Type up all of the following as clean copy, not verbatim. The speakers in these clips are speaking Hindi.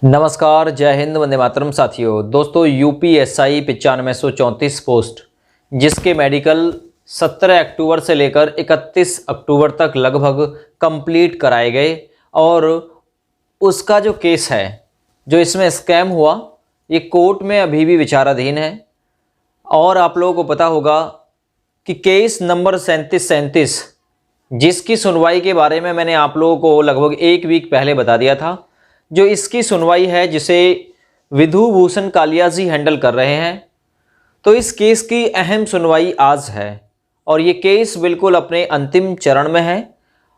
नमस्कार, जय हिंद, वंदे मातरम। साथियों दोस्तों, यूपीएसआई 9534 पोस्ट जिसके मेडिकल 17 अक्टूबर से लेकर 31 अक्टूबर तक लगभग कंप्लीट कराए गए और उसका जो केस है, जो इसमें स्कैम हुआ, ये कोर्ट में अभी भी विचाराधीन है। और आप लोगों को पता होगा कि केस नंबर 3737 जिसकी सुनवाई के बारे में मैंने आप लोगों को लगभग एक वीक पहले बता दिया था, जो इसकी सुनवाई है जिसे विधु भूषण कालिया जी हैंडल कर रहे हैं। तो इस केस की अहम सुनवाई आज है और ये केस बिल्कुल अपने अंतिम चरण में है।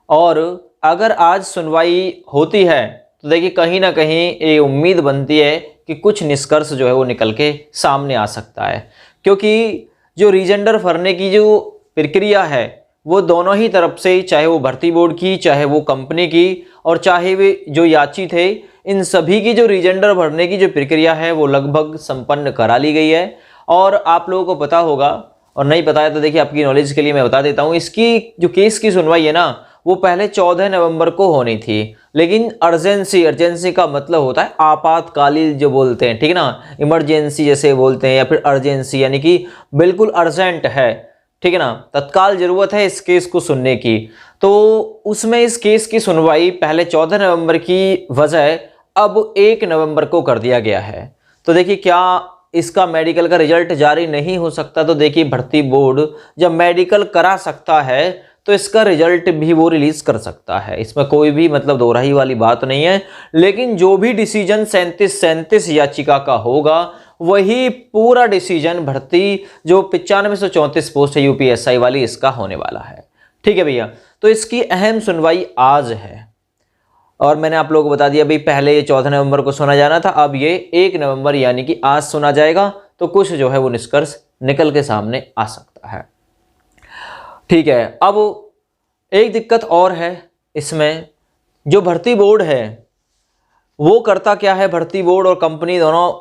और अगर आज सुनवाई होती है तो देखिए कहीं ना कहीं ये उम्मीद बनती है कि कुछ निष्कर्ष जो है वो निकल के सामने आ सकता है, क्योंकि जो रीजेंडर भरने की जो प्रक्रिया है वो दोनों ही तरफ से, चाहे वो भर्ती बोर्ड की, चाहे वो कंपनी की और चाहे वे जो याची थे, इन सभी की जो रीजेंडर भरने की जो प्रक्रिया है वो लगभग संपन्न करा ली गई है। और आप लोगों को पता होगा, और नहीं पता है तो देखिए आपकी नॉलेज के लिए मैं बता देता हूँ, इसकी जो केस की सुनवाई है ना वो पहले 14 नवंबर को होनी थी, लेकिन अर्जेंसी का मतलब होता है आपातकालीन जो बोलते हैं, ठीक है ना, इमरजेंसी जैसे बोलते हैं, या फिर अर्जेंसी यानी कि बिल्कुल अर्जेंट है, ठीक है ना, तत्काल जरूरत है इस केस को सुनने की। तो उसमें इस केस की सुनवाई पहले 14 नवंबर की वजह अब 1 नवंबर को कर दिया गया है। तो देखिए क्या इसका मेडिकल का रिजल्ट जारी नहीं हो सकता, तो देखिए भर्ती बोर्ड जब मेडिकल करा सकता है तो इसका रिजल्ट भी वो रिलीज कर सकता है, इसमें कोई भी मतलब दोहराई वाली बात नहीं है। लेकिन जो भी डिसीजन 3737 याचिका का होगा वही पूरा डिसीजन भर्ती जो 9534 पोस्ट है यूपीएसआई वाली, इसका होने वाला है। ठीक है भैया, तो इसकी अहम सुनवाई आज है और मैंने आप लोगों को बता दिया भाई, पहले ये 14 नवंबर को सुना जाना था, अब ये 1 नवंबर यानी कि आज सुना जाएगा। तो कुछ जो है वो निष्कर्ष निकल के सामने आ सकता है। ठीक है, अब एक दिक्कत और है इसमें, जो भर्ती बोर्ड है वो करता क्या है, भर्ती बोर्ड और कंपनी दोनों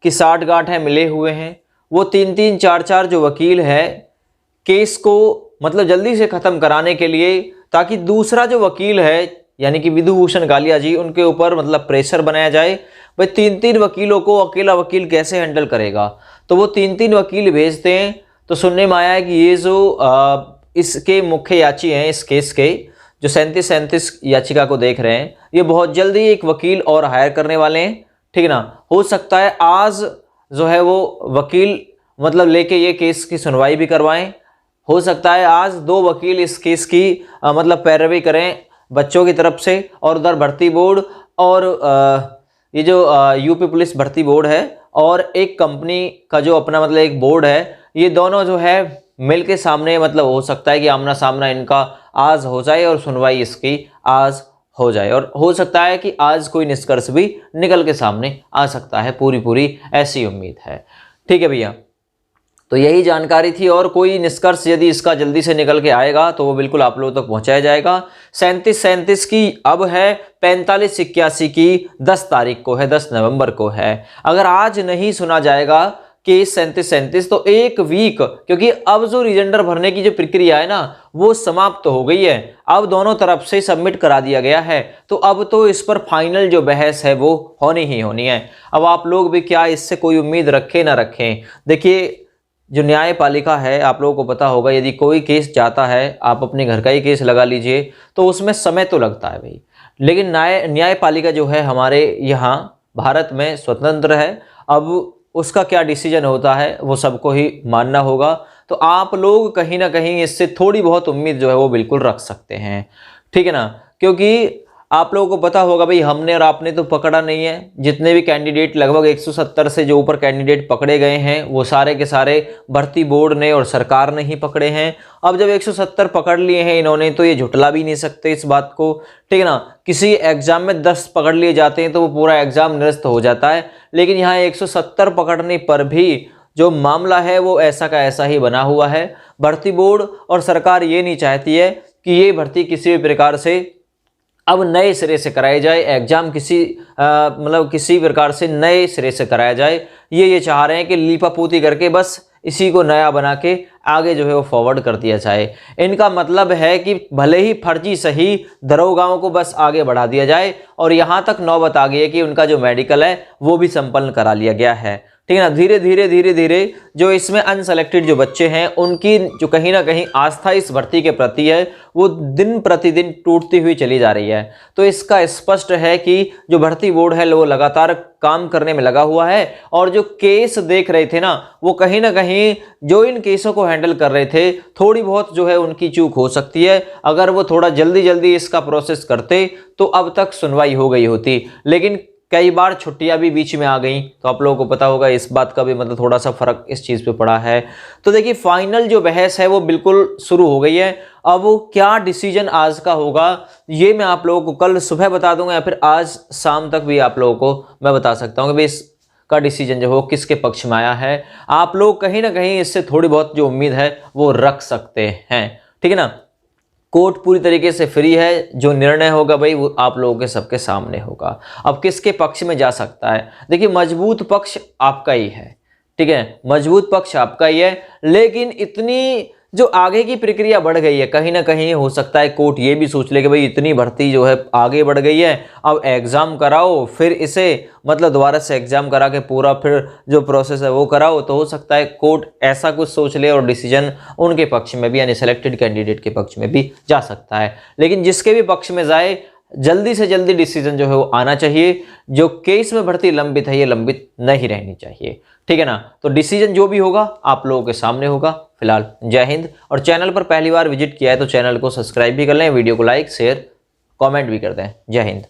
की साठगांठ है, मिले हुए हैं। वो 3-3, 4-4 जो वकील है केस को मतलब जल्दी से ख़त्म कराने के लिए, ताकि दूसरा जो वकील है यानी कि विधु भूषण कालिया जी, उनके ऊपर मतलब प्रेशर बनाया जाए। भाई 3-3 वकीलों को अकेला वकील कैसे हैंडल करेगा, तो वो 3-3 वकील भेजते हैं। तो सुनने में आया है कि ये जो इसके मुख्य याची हैं इस केस के, जो 3737 याचिका को देख रहे हैं, ये बहुत जल्दी एक वकील और हायर करने वाले हैं, ठीक है ना। हो सकता है आज जो है वो वकील मतलब लेके ये केस की सुनवाई भी करवाएं। हो सकता है आज 2 वकील इस केस की मतलब पैरवी करें बच्चों की तरफ से, और उधर भर्ती बोर्ड और ये जो यूपी पुलिस भर्ती बोर्ड है और एक कंपनी का जो अपना मतलब एक बोर्ड है, ये दोनों जो है मिल के सामने मतलब हो सकता है कि आमना सामना इनका आज हो जाए और सुनवाई इसकी आज हो जाए। और हो सकता है कि आज कोई निष्कर्ष भी निकल के सामने आ सकता है, पूरी ऐसी उम्मीद है। ठीक है भैया, तो यही जानकारी थी, और कोई निष्कर्ष यदि इसका जल्दी से निकल के आएगा तो वो बिल्कुल आप लोगों तक पहुंचाया जाएगा। 3737 की अब है, 4581 की 10 तारीख को है, 10 नवंबर को है। अगर आज नहीं सुना जाएगा केस 3737 तो 1 वीक, क्योंकि अब जो रीजेंडर भरने की जो प्रक्रिया है ना वो समाप्त हो गई है, अब दोनों तरफ से सबमिट करा दिया गया है। तो अब तो इस पर फाइनल जो बहस है वो होनी ही होनी है। अब आप लोग भी क्या इससे कोई उम्मीद रखें ना रखें, देखिए जो न्यायपालिका है, आप लोगों को पता होगा, यदि कोई केस जाता है, आप अपने घर का ही केस लगा लीजिए, तो उसमें समय तो लगता है भाई, लेकिन न्यायपालिका जो है हमारे यहाँ भारत में स्वतंत्र है। अब उसका क्या डिसीजन होता है वो सबको ही मानना होगा। तो आप लोग कहीं ना कहीं इससे थोड़ी बहुत उम्मीद जो है वो बिल्कुल रख सकते हैं, ठीक है ना, क्योंकि आप लोगों को पता होगा भाई, हमने और आपने तो पकड़ा नहीं है। जितने भी कैंडिडेट, लगभग 170 से जो ऊपर कैंडिडेट पकड़े गए हैं, वो सारे के सारे भर्ती बोर्ड ने और सरकार ने ही पकड़े हैं। अब जब 170 पकड़ लिए हैं इन्होंने, तो ये झुटला भी नहीं सकते इस बात को, ठीक है ना। किसी एग्जाम में 10 पकड़ लिए जाते हैं तो वो पूरा एग्जाम निरस्त हो जाता है, लेकिन यहाँ 170 पकड़ने पर भी जो मामला है वो ऐसा का ऐसा ही बना हुआ है। भर्ती बोर्ड और सरकार ये नहीं चाहती है कि ये भर्ती किसी भी प्रकार से अब नए सिरे से कराया जाए, एग्जाम किसी प्रकार से नए सिरे से कराया जाए। ये चाह रहे हैं कि लीपापोती करके बस इसी को नया बना के आगे जो है वो फॉरवर्ड कर दिया जाए। इनका मतलब है कि भले ही फर्जी सही दरोगाओं को बस आगे बढ़ा दिया जाए और यहाँ तक नौबत आ गई है कि उनका जो मेडिकल है वो भी संपन्न करा लिया गया है। ठीक है ना। धीरे धीरे जो इसमें अनसेलेक्टेड जो बच्चे हैं उनकी जो कहीं ना कहीं आस्था इस भर्ती के प्रति है वो दिन प्रतिदिन टूटती हुई चली जा रही है। तो इसका स्पष्ट है कि जो भर्ती बोर्ड है वो लगातार काम करने में लगा हुआ है और जो केस देख रहे थे ना वो कहीं ना कहीं जो इन केसों को हैंडल कर रहे थे थोड़ी बहुत जो है उनकी चूक हो सकती है। अगर वो थोड़ा जल्दी इसका प्रोसेस करते तो अब तक सुनवाई हो गई होती, लेकिन कई बार छुट्टियां भी बीच में आ गई। तो आप लोगों को पता होगा इस बात का भी मतलब थोड़ा सा फर्क इस चीज़ पे पड़ा है। तो देखिए फाइनल जो बहस है वो बिल्कुल शुरू हो गई है। अब वो क्या डिसीजन आज का होगा ये मैं आप लोगों को कल सुबह बता दूंगा या फिर आज शाम तक भी आप लोगों को मैं बता सकता हूँ कि भाई इसका डिसीजन जो हो किसके पक्ष में आया है। आप लोग कहीं ना कहीं इससे थोड़ी बहुत जो उम्मीद है वो रख सकते हैं। ठीक है ना। कोर्ट पूरी तरीके से फ्री है, जो निर्णय होगा भाई वो आप लोगों के सबके सामने होगा। अब किसके पक्ष में जा सकता है, देखिए मजबूत पक्ष आपका ही है। ठीक है, मजबूत पक्ष आपका ही है, लेकिन इतनी जो आगे की प्रक्रिया बढ़ गई है कहीं ना कहीं हो सकता है कोर्ट ये भी सोच ले कि भाई इतनी भर्ती जो है आगे बढ़ गई है, अब एग्जाम कराओ फिर इसे मतलब दोबारा से एग्जाम करा के पूरा फिर जो प्रोसेस है वो कराओ। तो हो सकता है कोर्ट ऐसा कुछ सोच ले और डिसीजन उनके पक्ष में भी यानी सेलेक्टेड कैंडिडेट के पक्ष में भी जा सकता है। लेकिन जिसके भी पक्ष में जाए जल्दी से जल्दी डिसीजन जो है वो आना चाहिए। जो केस में भर्ती लंबित है ये लंबित नहीं रहनी चाहिए। ठीक है ना। तो डिसीजन जो भी होगा आप लोगों के सामने होगा। फिलहाल जय हिंद। और चैनल पर पहली बार विजिट किया है तो चैनल को सब्सक्राइब भी कर लें, वीडियो को लाइक शेयर कमेंट भी कर दें। जय हिंद।